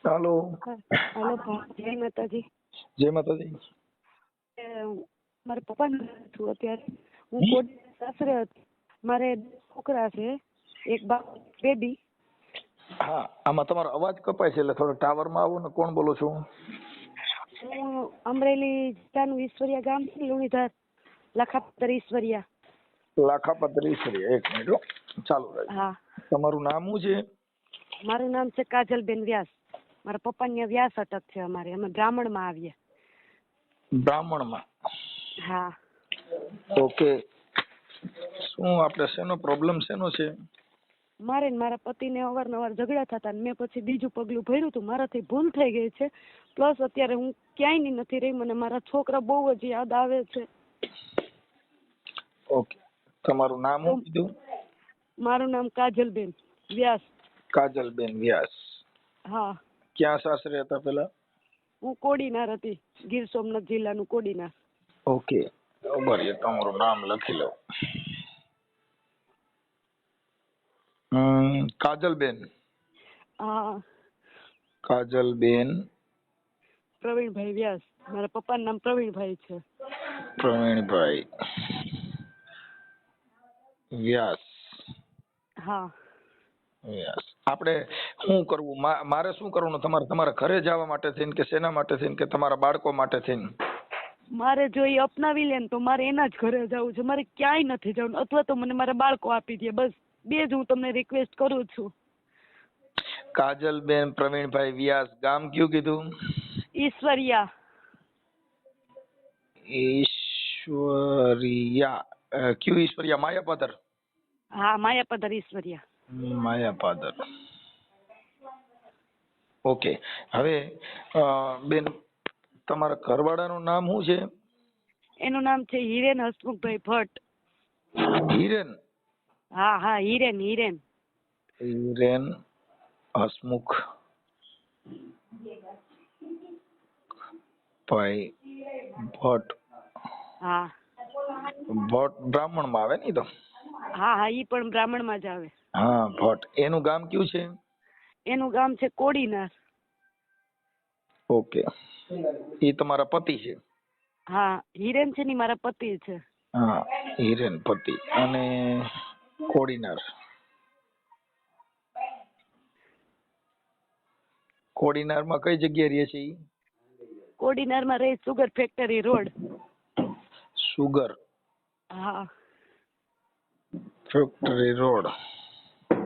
હાલો. હાલો જય માતાજી. જય માતાજી. મારા પપ્પાનું છું અત્યારે. હું કોડી સાસરે હતી. મારે છોકરા છે, એક બાપ બેબી. હા, આમાં તમારો અવાજ કપાય છે એટલે થોડો ટાવરમાં આવો ને. કોણ બોલો છો? હું અમરેલી જિલ્લાનું ઈશ્વરિયા ગામ છે, લુણીધાર, લાખાપર ઈશ્વરિયા. લાખાપર ઈશ્વરિયા. એક મિનિટ હો, ચાલુ રહે. હા. તમારું નામ શું છે? મારું નામ છે કાજલબેન વ્યાસ. મારા પપ્પાની વ્યાસ અટક છે અમારે. અમે બ્રાહ્મણમાં આવીએ. બ્રાહ્મણમાં? હા. ઓકે. શું આપણે શેનો પ્રોબ્લેમ શેનો છે? મારે ને મારા પતિને અવારનવાર ઝઘડા થતા, મેં પછી બીજું પગલું ભર્યું હતું. મારાથી ભૂલ થઈ ગઈ છે. પ્લસ અત્યારે હું ક્યાંય નથી રહી. મને મારા છોકરા બહુ જ યાદ આવે છે. ઓકે. તમારું નામ શું કીધું? મારું નામ કાજલબેન વ્યાસ. કાજલબેન વ્યાસ. હા. ક્યાં સાસરે હતા પેલા? હું કોડીનાર હતી, ગીર સોમનાથ જિલ્લાનું કોડીનાર. ઓકે, બરાબર. તમારું નામ લખી લો. કાજલબેન. હા. કાજલબેન પ્રવીણભાઈ વ્યાસ. મારા પપ્પાનું નામ પ્રવીણભાઈ છે. પ્રવીણભાઈ વ્યાસ. હા. વ્યાસ. આપણે શું કરવું? મારે શું કરવાનું? તમારા ઘરે જવા માટે થઈને કે શેના માટે થઈને કે તમારા બાળકો માટે થઈને? મારે જો એ અપનાવી લે ને તો મારે એના જ ઘરે જવું છે. મારે ક્યાંય નથી જવું. અથવા તો મને મારા બાળકો આપી દે, બસ બે જ હું તમને રિક્વેસ્ટ કરું છું. કાજલબેન પ્રવીણભાઈ વ્યાસ. ગામ કયું કીધું? ઈશ્વરિયા. ઈશ્વરિયા. કયું ઈશ્વરિયા? માયાપાદર? હા, માયાપદર ઈશ્વરિયા. માયાપાદર. ઓકે. હવે બેન, તમારા ઘરવાળાનું નામ શું છે? એનું નામ છે હિરેન હસમુખભાઈ ભટ્ટ. હિરેન? હા હા, હિરેન. હિરેન હસમુખ ભાઈ ભટ્ટ. હા. ભટ્ટ બ્રાહ્મણ માં આવે ને? તો હા હા, ઈ પણ બ્રાહ્મણ માં જ આવે. હા, ભટ્ટ. એનું ગામ કયું છે? એનું ગામ છે કોડીનાર. ઓકે. એ તમારા પતિ છે? હા, હિરેન છે ને મારા પતિ છે. હા, હિરેન પતિ. અને કોડીનાર. કોડીનાર માં કઈ જગ્યાએ રહે છે? કોડીનાર માં રહે, સુગર ફેક્ટરી રોડ. સુગર હા. Factory road.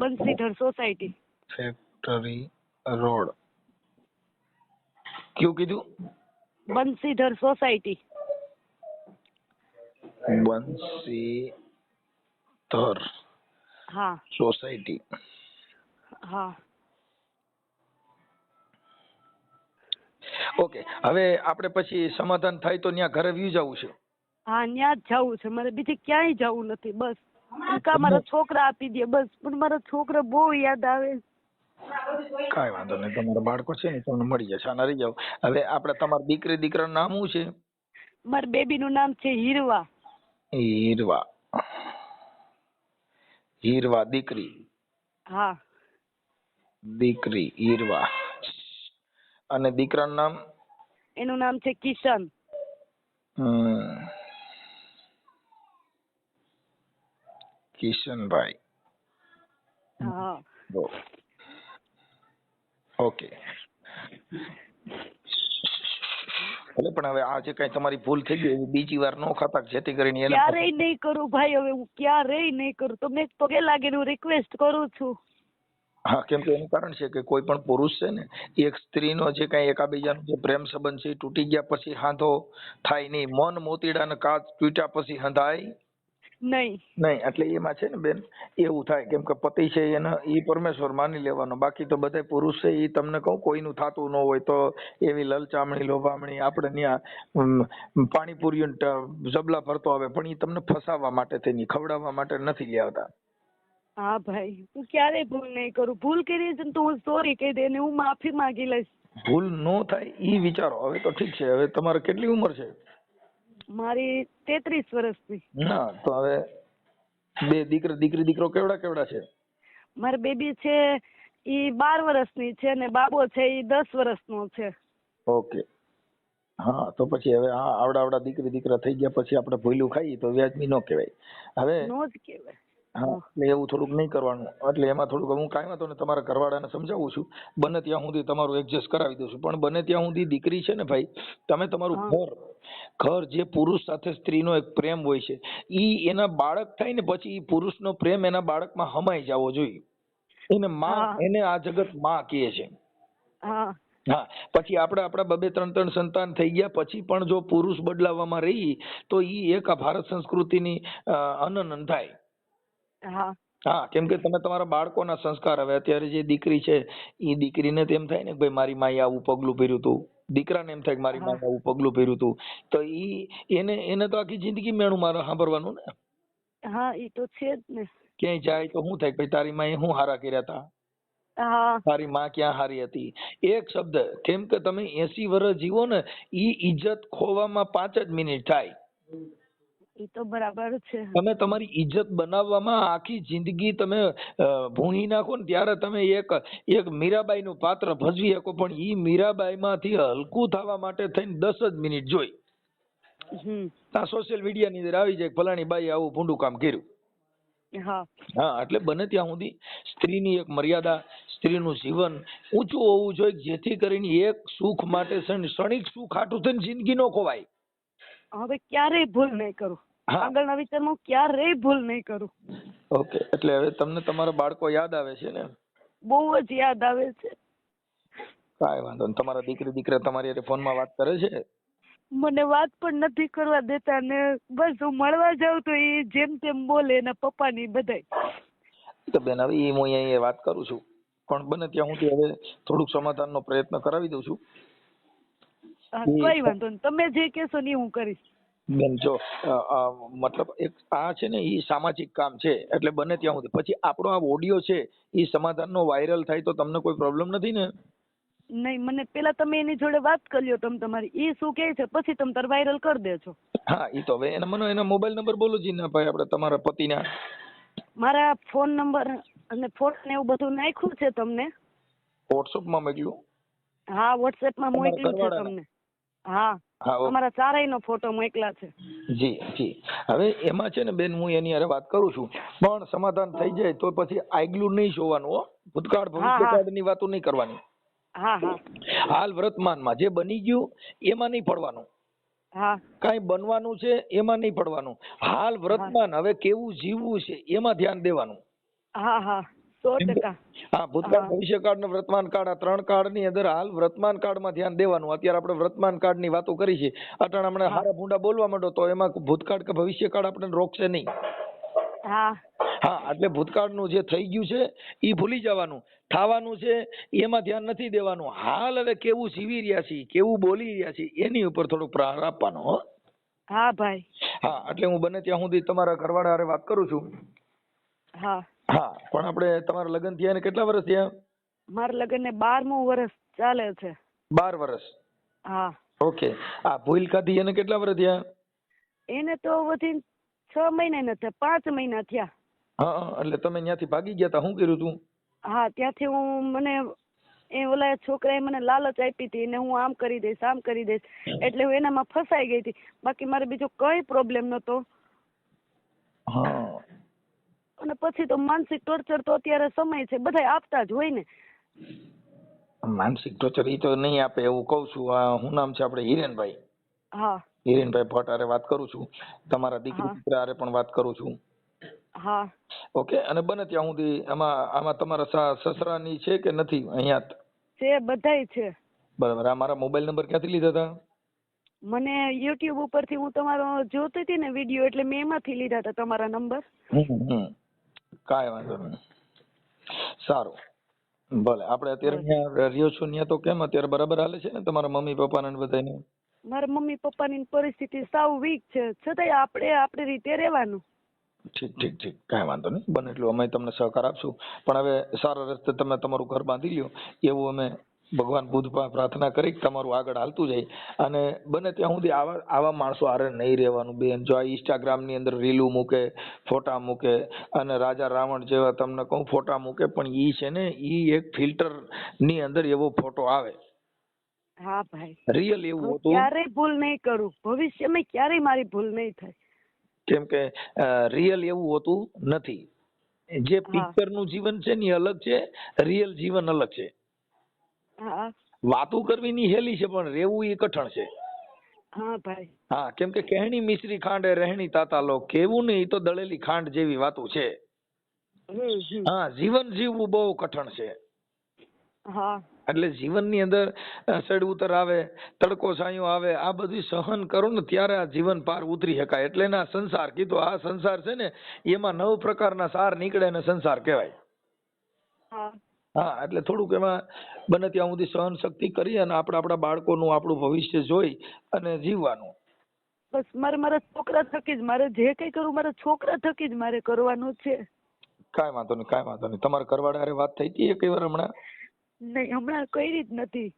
Bansidhar society. Factory road. કયું કીધું? બંસીધર સોસાયટી. બંસીધર હા. સોસાયટી. હા. ઓકે. હવે આપણે પછી સમાધાન થાય તો ત્યાં ઘરે વ્યુ જવું છે? હા, ત્યાં જ જવું છે મારે. બીજે ક્યાંય જવું નથી. બસ કા મારા છોકરા આપી દે બસ. પણ મારા છોકરા બહુ યાદ આવે. કાંઈ વાંધો નહીં. તમારા બાળકો છે ને તમને મળી જશે. આના રહી જાવ. હવે આપણે તમારા દીકરી દીકરાનું નામ શું છે? મારા બેબી નું નામ છે હીરવા. હીરવા. હીરવા દીકરી. હા. દીકરી હીરવા. અને દીકરાનું નામ? એનું નામ છે કિશન. કિશનભાઈ. હા. ઓકે. ભલે, પણ હવે આ જે કઈ તમારી ભૂલ થઈ ગઈ એવી બીજી વાર ન ખાતા, જેથી કરીને એને ક્યારેય નહીં કરું ભાઈ. હવે હું ક્યારેય નહીં કરું. તમે પગે લાગીને હું રિક્વેસ્ટ કરું છું. હા, કેમ કે એનું કારણ છે કે કોઈ પણ પુરુષ છે ને, એક સ્ત્રીનો જે કઈ એકાબીજાનો જે પ્રેમ સંબંધ છે તૂટી ગયા પછી હાંધો થાય નહીં. મન મોતીડા ને કાચ તૂટ્યા પછી હંધાય નહીં. નહીં. એટલે એમાં છે ને બેન, એવું થાય. કેમ કે પતિ છે એને ઈ પરમેશ્વર માની લેવાનો. બાકી તો બધા પુરુષ છે ઈ તમને કહું કોઈનું થાતું ન હોય તો એવી લલચામણી લોભામણી આપણે ત્યાં પાણીપુરી જબલા ભરતો આવે, પણ ઈ તમને ફસાવવા માટે થઈને, ખવડાવવા માટે નથી લેતા. હા ભાઈ, હું ક્યારેય ભૂલ નહીં કરું. ભૂલ કરી છે ને તો હું સોરી કહી દે ને હું માફી માંગી લઈશ. ભૂલ નો થાય ઈ વિચારો. હવે તો ઠીક છે. હવે તમારે કેટલી ઉંમર છે? મારી 33 વર્ષની. ના, તો હવે બે દીકરી દીકરો કેવડા કેવડા છે? મારા બેબી છે ઈ 12 વર્ષની છે ને બાબો છે ઈ 10 વર્ષનો છે. ઓકે. હા તો પછી હવે આવડા દીકરી દીકરા થઈ ગયા પછી આપણે ભૂલું ખાઈએ તો વ્યાજબી ન કહેવાય. હવે નો જ કહેવાય. હા એટલે એવું થોડુંક નહીં કરવાનું. એટલે એમાં થોડુંક હું કાંઈ વાંધો ને તમારા ઘરવાળાને સમજાવું છું, બને ત્યાં સુધી તમારું એડજસ્ટ કરાવી દઉં છું. પણ બને ત્યાં સુધી દીકરી છે ને ભાઈ, તમે તમારું ઘર જે પુરુષ સાથે સ્ત્રીનો એક પ્રેમ હોય છે ઈ એના બાળક થાય ને પછી ઈ પુરુષનો પ્રેમ એના બાળકમાં હમાઈ જવો જોઈએ. એને માં, એને આ જગત માં કહે છે. હા પછી આપણે આપણા 2-3 સંતાન થઈ ગયા પછી પણ જો પુરુષ બદલાવવામાં રહી તો ઈ એક આ ભારત સંસ્કૃતિની હનન થાય. હા કેમ કે તમે તમારા બાળકોના સંસ્કાર, હવે અત્યારે જે દીકરી છે એ દીકરીને તેમ થાય ને કે ભાઈ મારી માએ આવું પગલું ભર્યું હતું, દીકરાને એમ થાય કે મારી માએ આવું પગલું ભર્યું હતું, તો એને તો આખી જિંદગી મેણું મારે સાંભળવાનું ને. હા ઈ તો છે જ ને. ક્યાંય જાય તો શું થાય કે ભાઈ તારી માએ શું હારા કર્યા હતા, તારી માં ક્યાં હારી હતી. એક શબ્દ, કેમ કે તમે 80 વર્ષ જીવો ને ઈ ઇજ્જત ખોવામાં 5 જ મિનિટ થાય. ઈ તો બરાબર છે. તમે તમારી ઇજ્જત બનાવવામાં આખી જિંદગી તમે ભૂણી નાખો ને ત્યારે તમે એક મીરાબાઈ નું પાત્ર ભજવી શકો, પણ ઈ મીરાબાઈ માંથી હલકું થવા માટે થઈને 10 જ મિનિટ જોઈ. આ સોશિયલ મીડિયા ની અંદર આવી જાય ફલાણી બાઈ આવું ભૂંડું કામ કર્યું. હા એટલે બને ત્યાં સુધી સ્ત્રીની એક મર્યાદા, સ્ત્રીનું જીવન ઊંચું હોવું જોઈએ જેથી કરીને એક સુખ માટે ક્ષણિક સુખ હાટું થઈને જિંદગી ન ખોવાય. હવે ક્યારેય ભૂલ નહીં કરું, આગળના વિચારમાં ક્યારેય ભૂલ નહીં કરું. ઓકે. એટલે હવે તમને તમારા બાળકો યાદ આવે છે ને? બહુ જ યાદ આવે છે. કાંઈ વાંધો નહીં. તમારા દીકરી દીકરા તમારી હારે ફોનમાં વાત કરે છે? મને વાત પણ નથી કરવા દેતા ને બસ હું મળવા જાઉં તો એ જેમ તેમ બોલે એના પપ્પાની બધાય. તો બેન હવે હું અહીંયા વાત કરું છું પણ બને ત્યાં સુધી હવે થોડુંક સમાધાનનો પ્રયત્ન કરાવી દઉં છું. કઈ વાંધો નહીં, તમે જે કહેશો ને હું કરીશ. બેન જો મતલબ એક આ છે ને એ સામાજિક કામ છે એટલે બને ત્યાં સુધી પછી આપણો આ ઓડિયો છે એ સમાધાનનો વાયરલ થાય તો તમને કોઈ પ્રોબ્લેમ નથી ને? નહીં, મને પેલા તમે એની જોડે વાત કરી લ્યો તમે તમારી, એ શું કહે છે પછી તમે તાર વાયરલ કરી દેજો. હા એ તો હવે એના મોબાઈલ નંબર બોલો જીના ભાઈ આપણે તમારા પતિના. મારા ફોન નંબર અને ફોટો ને એવું બધું નાખ્યું છે તમને. વોટ્સઅપમાં મોકલ્યું? હા વોટ્સએપમાં મોકલ્યું છે તમને. હા તમારા ચારેયનો ફોટો મોકલા છે. જી જી. હવે એમાં છે ને બેન હું એની હારે વાત કરું છું પણ સમાધાન થઈ જાય તો પછી આગલું નહીં જોવાનું હો, ભૂતકાળ ભવિષ્યકાળની વાતો નહીં કરવાની. હાલ વર્તમાનમાં જે બની ગયું એમાં નહીં પડવાનું. કઈ બનવાનું છે એમાં નહીં પડવાનું. હાલ વર્તમાન હવે કેવું જીવવું છે એમાં ધ્યાન દેવાનું. 100%. હા ભૂતકાળ ભવિષ્યકાળ ને વર્તમાન કાળ, આ 3 કાળની અંદર હાલ વર્તમાન કાળમાં ધ્યાન દેવાનું. અત્યારે આપણે વર્તમાન કાળની વાતો કરી છે, અટાણે હમણાં હારા ભૂંડા બોલવા માંડો તો એમાં ભૂતકાળ કે ભવિષ્યકાળ આપણને રોકશે નહીં. હા એટલે ભૂતકાળનું જે થઈ ગયું છે એ ભૂલી જવાનું, થવાનું છે એમાં ધ્યાન નથી દેવાનું. હાલ હવે કેવું જીવી રહ્યા છીએ, કેવું બોલી રહ્યા છીએ એની ઉપર થોડું પ્રહાર આપવાનો. હો હા ભાઈ. હા એટલે હું બને ત્યાં સુધી તમારા ઘરવાળા હારે વાત કરું છું. હા પણ આપણે તમારા લગ્ન થયા ને કેટલા વર્ષ થયા? મારા લગ્ન ને 12મું વર્ષ ચાલે છે. 12 વર્ષ? હા. ઓકે. આ ભૂલ ખાધી એને કેટલા વર્ષ થયા? એને તો વધીને 6 મહિના નથી, 5 મહિના થયા. હા એટલે તમે ત્યાંથી ભાગી ગયા તા, શું કર્યું તું? હા ત્યાંથી મને ઓલા છોકરાએ મને લાલચ આપી હતી ને હું આમ કરી દઈશ આમ કરી દઈશ એટલે હું એનામાં ફસાઈ ગઈ હતી. બાકી મારે બીજો કઈ પ્રોબ્લેમ નતો. અને પછી તો માનસિક ટોર્ચર તો અત્યારે સમય છે બધા આપતા જ હોય ને. માનસિક ટોર્ચર ઈ તો નહીં આપે એવું કઉ છું. શું નામ છે આપણે? હિરેનભાઈ. હા હિરેનભાઈ ભટ્ટ હારે વાત કરું છું. તમારા દીકરી દીકરા હારે પણ વાત કરું છું. હા ઓકે. અને બને ત્યાં સુધી આમાં તમારા સસરાની છે કે નથી? અહીંયા છે, બધાય છે. બરાબર. આ મારા મોબાઈલ નંબર ક્યાંથી લીધા હતા? મને યુટ્યુબ ઉપરથી હું તમારો જોતી હતી ને વિડીયો એટલે મેં એમાંથી લીધા હતા તમારા નંબર. કાંઈ વાંધો નહીં. સારું ભલે. આપણે અત્યારે અહીંયા રહ્યો છો ત્યાં તો કેમ અત્યારે બરાબર હાલે છે ને તમારા મમ્મી પપ્પાને બધાને? મારા મમ્મી પપ્પાની પરિસ્થિતિ સાવ વીક છે છતાંય આપણે આપણી રીતે રહેવાનું. ઠીક કાંઈ વાંધો નહીં. બને એટલું અમે તમને સહકાર આપશું પણ હવે સારા રસ્તે તમે તમારું ઘર બાંધી લ્યો એવું અમે ભગવાન બુદ્ધ પાસે પ્રાર્થના કરી કે તમારું આગળ હાલતું જાય, અને બને ત્યાં સુધી આવા માણસો હારે નહીં રહેવાનું બેન. જો આ ઇન્સ્ટાગ્રામ ની અંદર રીલું મૂકે, ફોટા મૂકે, અને રાજા રાવણ જેવા તમને કહું ફોટા મૂકે, પણ ઈ છે ને ઈ એક ફિલ્ટર ની અંદર એવો ફોટો આવે. હા ભાઈ, રિયલ એવું હું હતું. ક્યારેય ભૂલ નહીં કરું, ભવિષ્યમાં ક્યારેય મારી ભૂલ નહીં થાય. કેમ કે રિયલ એવું હોતું નથી. જે પિક્ચર નું જીવન છે ને એ અલગ છે, રિયલ જીવન અલગ છે. હા વાતું કરવી ની હેલી છે, પણ રહેવું એ કઠણ છે. હા ભાઈ. હા, કેમ કે કહેણી મિશ્રી ખાંડે રહેણી તાતા લો, કેવું ને એ તો દળેલી ખાંડ જેવી વાતું છે. હા, જીવન જીવવું બહુ કઠણ છે. હા, એટલે જીવનની અંદર ચડ ઉતર આવે, તડકો છાંયો આવે, આ બધું સહન કરો ને ત્યારે આ જીવન પાર ઉતરી શકાય. એટલે ના સંસાર કીધો. આ સંસાર છે ને એમાં 9 પ્રકારના સાર નીકળે ને સંસાર કહેવાય. હા, એટલે થોડુંક એમાં બને ત્યાં સુધી સહન શક્તિ કરી અને આપણે આપણા બાળકોનું આપણું ભવિષ્ય જોઈ અને જીવવાનું. બસ મારા છોકરા થકી જ મારે જે કઈ કરવું મારા છોકરા થકી જ મારે કરવાનું છે. કાંઈ વાંધો નહીં, કાંઈ વાંધો નહીં. તમારા ઘરવાળા હારે વાત થઈ હતી એક વાર હમણાં? નહીં, હમણાં કરી જ નથી.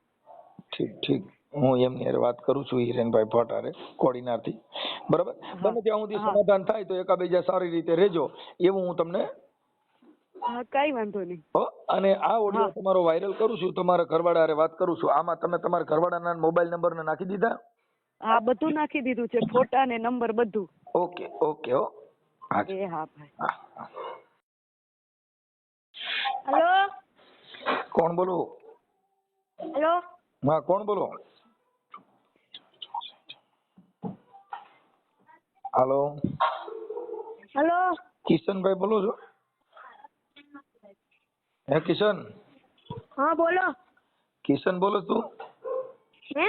ઠીક ઠીક, હું એમની હારે વાત કરું છું, હિરેનભાઈ ભટ્ટ હારે, કોડીનાર થી. બરાબર, બને ત્યાં સુધી સમાધાન થાય તો એકાબીજા સારી રીતે રહેજો એવું હું તમને. હા, કાઈ વાંધો નહીં. અને આ ઓડિયો તમારો વાયરલ કરું છું, તમારા ઘરવાળા હારે વાત કરું છું. આમાં તમે તમારા ઘરવાળાના મોબાઈલ નંબર ને નાખી દીધા? હા, બધું નાખી દીધું છે, ફોટા ને નંબર બધું. Okay okay. હો હા ભાઈ. હેલો, કોણ બોલો? હેલો, હા, કોણ બોલો? હાલો, હેલો, કિશનભાઈ બોલો છો? હે કિશન? હા બોલો. કિશન બોલો તું? હે?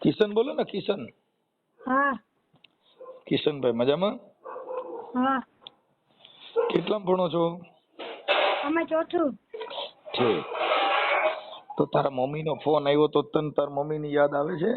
કિશન બોલો ને, કિશન. હા. કિશનભાઈ મજામાં? હા. કેટલામાં ભણો છો? અમે ચોથું. ઠીક. તો તારા મમ્મીનો ફોન આવ્યો તો તને તાર મમ્મીની યાદ આવે છે?